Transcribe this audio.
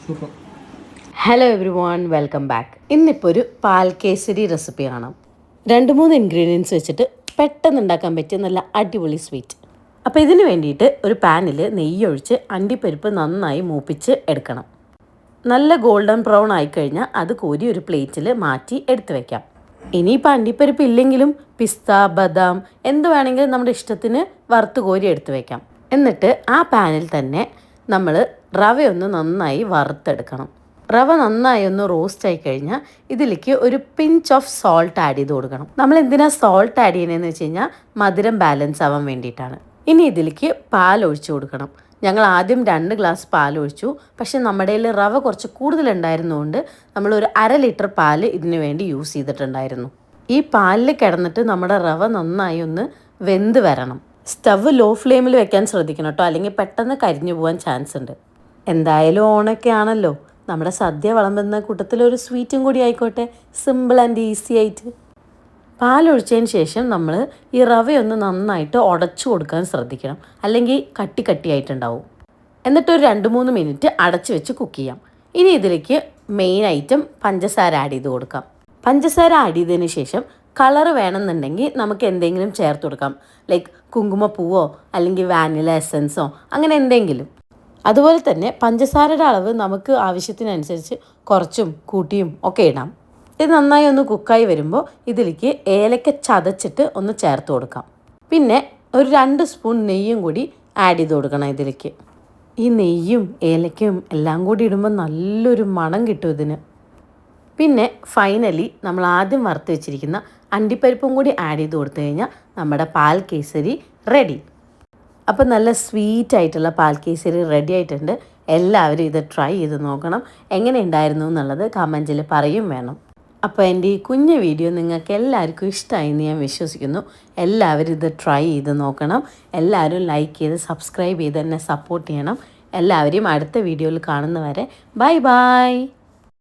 Super. Hello every one, welcome back. ഇന്നിപ്പോൾ ഒരു പാൽ കേസരി റെസിപ്പി കാണാം. 2-3 ഇൻഗ്രീഡിയൻസ് വെച്ചിട്ട് പെട്ടെന്ന് ഉണ്ടാക്കാൻ പറ്റിയ നല്ല അടിപൊളി സ്വീറ്റ്. അപ്പോൾ ഇതിന് വേണ്ടിയിട്ട് ഒരു പാനിൽ നെയ്യൊഴിച്ച് അണ്ടിപ്പരിപ്പ് നന്നായി മൂപ്പിച്ച് എടുക്കണം. നല്ല ഗോൾഡൻ ബ്രൗൺ ആയിക്കഴിഞ്ഞാൽ അത് കോരി ഒരു പ്ലേറ്റിൽ മാറ്റി എടുത്ത് വയ്ക്കാം. ഇനിയിപ്പോൾ അണ്ടിപ്പരിപ്പ് ഇല്ലെങ്കിലും പിസ്ത, ബദാം എന്ത് വേണമെങ്കിലും നമ്മുടെ ഇഷ്ടത്തിന് വറുത്ത് കോരി എടുത്ത് വയ്ക്കാം. എന്നിട്ട് ആ പാനിൽ തന്നെ നമ്മൾ റവയൊന്ന് നന്നായി വറുത്തെടുക്കണം. റവ നന്നായി ഒന്ന് റോസ്റ്റ് ആയി കഴിഞ്ഞാൽ ഇതിലേക്ക് ഒരു പിഞ്ച് ഓഫ് സോൾട്ട് ആഡ് ചെയ്ത് കൊടുക്കണം. നമ്മൾ എന്തിനാണ് സോൾട്ട് ആഡ് ചെയ്യണമെന്ന് വെച്ച് കഴിഞ്ഞാൽ മധുരം ബാലൻസ് ആവാൻ വേണ്ടിയിട്ടാണ്. ഇനി ഇതിലേക്ക് പാൽ ഒഴിച്ചു കൊടുക്കണം. ഞങ്ങൾ ആദ്യം 2 ഗ്ലാസ് പാൽ ഒഴിച്ചു. പക്ഷേ നമ്മുടെ കയ്യിൽ റവ കുറച്ച് കൂടുതലുണ്ടായിരുന്നതുകൊണ്ട് നമ്മൾ ഒരു 1/2 ലിറ്റർ പാൽ ഇതിനു വേണ്ടി യൂസ് ചെയ്തിട്ടുണ്ടായിരുന്നു. ഈ പാലിൽ കിടന്നിട്ട് നമ്മുടെ റവ നന്നായി ഒന്ന് വെന്ത് വരണം. സ്റ്റവ് ലോ ഫ്ലെയിമിൽ വെക്കാൻ ശ്രദ്ധിക്കണം കേട്ടോ, അല്ലെങ്കിൽ പെട്ടെന്ന് കരിഞ്ഞു പോകാൻ ചാൻസ് ഉണ്ട്. എന്തായാലും ഓണൊക്കെ ആണല്ലോ, നമ്മുടെ സദ്യ വിളമ്പുന്ന കൂട്ടത്തിലൊരു സ്വീറ്റും കൂടി ആയിക്കോട്ടെ, സിമ്പിൾ ആൻഡ് ഈസി ആയിട്ട്. പാലൊഴിച്ചതിന് ശേഷം നമ്മൾ ഈ റവയൊന്ന് നന്നായിട്ട് ഉടച്ചു കൊടുക്കാൻ ശ്രദ്ധിക്കണം, അല്ലെങ്കിൽ കട്ടിയായിട്ടുണ്ടാവും. എന്നിട്ടൊരു 2-3 മിനിറ്റ് അടച്ചു വെച്ച് കുക്ക് ചെയ്യാം. ഇനി ഇതിലേക്ക് മെയിൻ ഐറ്റം പഞ്ചസാര ആഡ് ചെയ്ത് കൊടുക്കാം. പഞ്ചസാര ആഡ് ചെയ്തതിന് ശേഷം കളർ വേണമെന്നുണ്ടെങ്കിൽ നമുക്ക് എന്തെങ്കിലും ചേർത്ത് കൊടുക്കാം, ലൈക്ക് കുങ്കുമപ്പൂവോ അല്ലെങ്കിൽ വാനില എസൻസോ അങ്ങനെ എന്തെങ്കിലും. അതുപോലെ തന്നെ പഞ്ചസാരയുടെ അളവ് നമുക്ക് ആവശ്യത്തിനനുസരിച്ച് കുറച്ചും കൂട്ടിയും ഒക്കെ ഇടാം. ഇത് നന്നായി ഒന്ന് കുക്കായി വരുമ്പോൾ ഇതിലേക്ക് ഏലക്ക ചതച്ചിട്ട് ഒന്ന് ചേർത്ത് കൊടുക്കാം. പിന്നെ ഒരു 2 സ്പൂൺ നെയ്യും കൂടി ആഡ് ചെയ്ത് കൊടുക്കണം ഇതിലേക്ക്. ഈ നെയ്യും ഏലക്കയും എല്ലാം കൂടി ഇടുമ്പോൾ നല്ലൊരു മണം കിട്ടും ഇതിന്. പിന്നെ ഫൈനലി നമ്മൾ ആദ്യം വറുത്ത് വെച്ചിരിക്കുന്ന അണ്ടിപ്പരിപ്പും കൂടി ആഡ് ചെയ്ത് കൊടുത്തു കഴിഞ്ഞാൽ നമ്മുടെ പാൽ കേസരി റെഡി. അപ്പോൾ നല്ല സ്വീറ്റ് ആയിട്ടുള്ള പാൽ കേസരി റെഡി ആയിട്ടുണ്ട്. എല്ലാവരും ഇത് ട്രൈ ചെയ്ത് നോക്കണം. എങ്ങനെ ഉണ്ടായിരുന്നു എന്നുള്ളത് കമൻറ്റിൽ പറയും വേണം. അപ്പോൾ എൻ്റെ ഈ കുഞ്ഞു വീഡിയോ നിങ്ങൾക്ക് എല്ലാവർക്കും ഇഷ്ടമായി എന്ന് ഞാൻ വിശ്വസിക്കുന്നു. എല്ലാവരും ഇത് ട്രൈ ചെയ്ത് നോക്കണം. എല്ലാവരും ലൈക്ക് ചെയ്ത് സബ്സ്ക്രൈബ് ചെയ്ത് എന്നെ സപ്പോർട്ട് ചെയ്യണം. എല്ലാവരെയും അടുത്ത വീഡിയോയിൽ കാണുന്നവരെ ബൈ ബൈ.